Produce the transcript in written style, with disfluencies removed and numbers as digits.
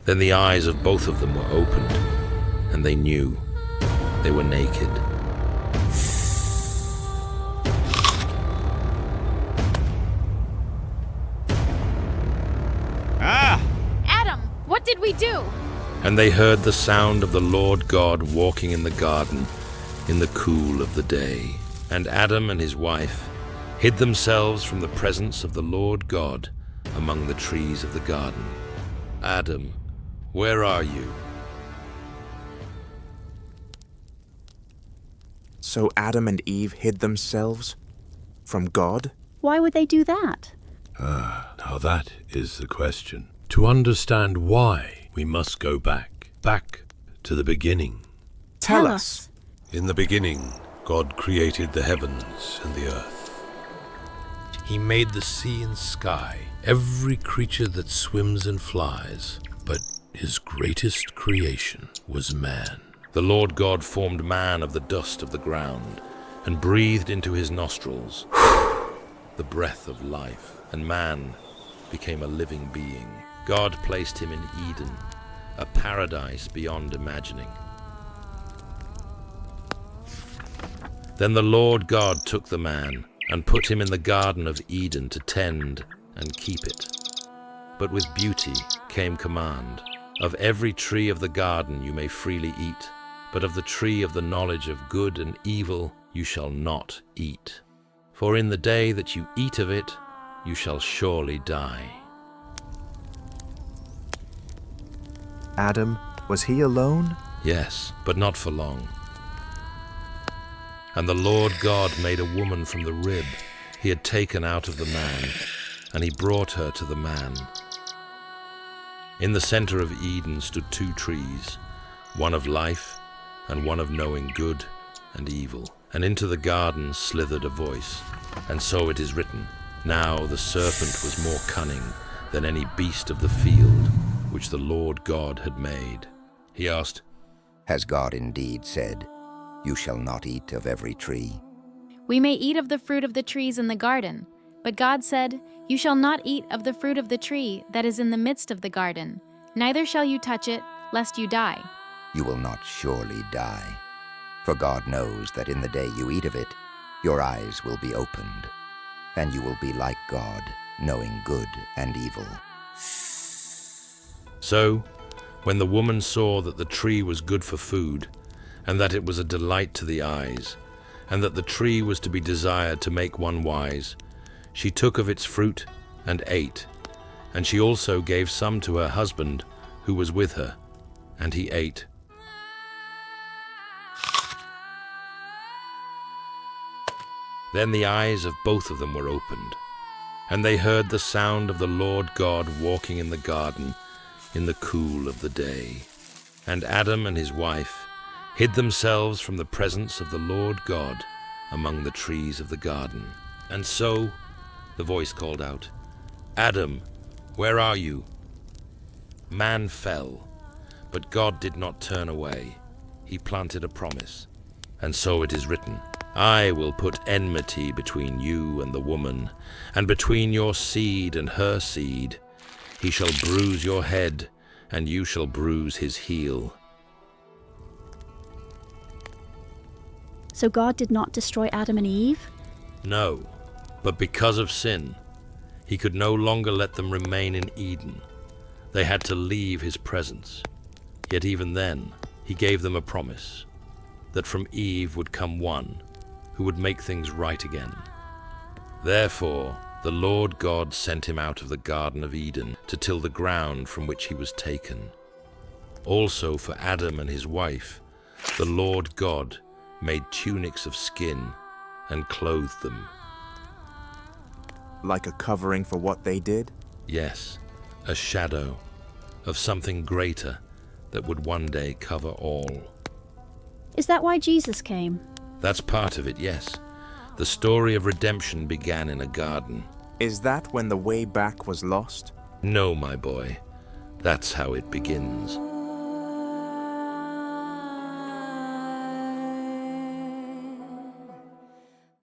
Then the eyes of both of them were opened, and they knew they were naked. Adam, what did we do? And they heard the sound of the Lord God walking in the garden in the cool of the day. And Adam and his wife hid themselves from the presence of the Lord God among the trees of the garden. Adam, where are you? So Adam and Eve hid themselves from God? Why would they do that? Now that is the question. To understand why, we must go back to the beginning. Tell us. In the beginning, God created the heavens and the earth. He made the sea and sky, every creature that swims and flies. But his greatest creation was man. The Lord God formed man of the dust of the ground and breathed into his nostrils the breath of life, and man became a living being. God placed him in Eden, a paradise beyond imagining. Then the Lord God took the man and put him in the Garden of Eden to tend and keep it. But with beauty came command, of every tree of the garden you may freely eat, but of the tree of the knowledge of good and evil you shall not eat. For in the day that you eat of it, you shall surely die. Adam, was he alone? Yes, but not for long. And the Lord God made a woman from the rib he had taken out of the man, and he brought her to the man. In the center of Eden stood two trees, one of life and one of knowing good and evil. And into the garden slithered a voice, and so it is written, Now the serpent was more cunning than any beast of the field which the Lord God had made. He asked, Has God indeed said, You shall not eat of every tree? We may eat of the fruit of the trees in the garden, but God said, You shall not eat of the fruit of the tree that is in the midst of the garden, neither shall you touch it, lest you die. You will not surely die. For God knows that in the day you eat of it, your eyes will be opened, and you will be like God, knowing good and evil. So, when the woman saw that the tree was good for food, and that it was a delight to the eyes, and that the tree was to be desired to make one wise, she took of its fruit and ate, and she also gave some to her husband who was with her, and he ate. Then the eyes of both of them were opened, and they heard the sound of the Lord God walking in the garden in the cool of the day. And Adam and his wife hid themselves from the presence of the Lord God among the trees of the garden. And so the voice called out, Adam, where are you? Man fell, but God did not turn away. He planted a promise. And so it is written, I will put enmity between you and the woman, and between your seed and her seed. He shall bruise your head, and you shall bruise his heel. So God did not destroy Adam and Eve? No, but because of sin, he could no longer let them remain in Eden. They had to leave his presence. Yet even then, he gave them a promise, that from Eve would come one who would make things right again. Therefore, the Lord God sent him out of the Garden of Eden to till the ground from which he was taken. Also for Adam and his wife, the Lord God made tunics of skin and clothed them. Like a covering for what they did? Yes, a shadow of something greater that would one day cover all. Is that why Jesus came? That's part of it, yes. The story of redemption began in a garden. Is that when the way back was lost? No, my boy. That's how it begins.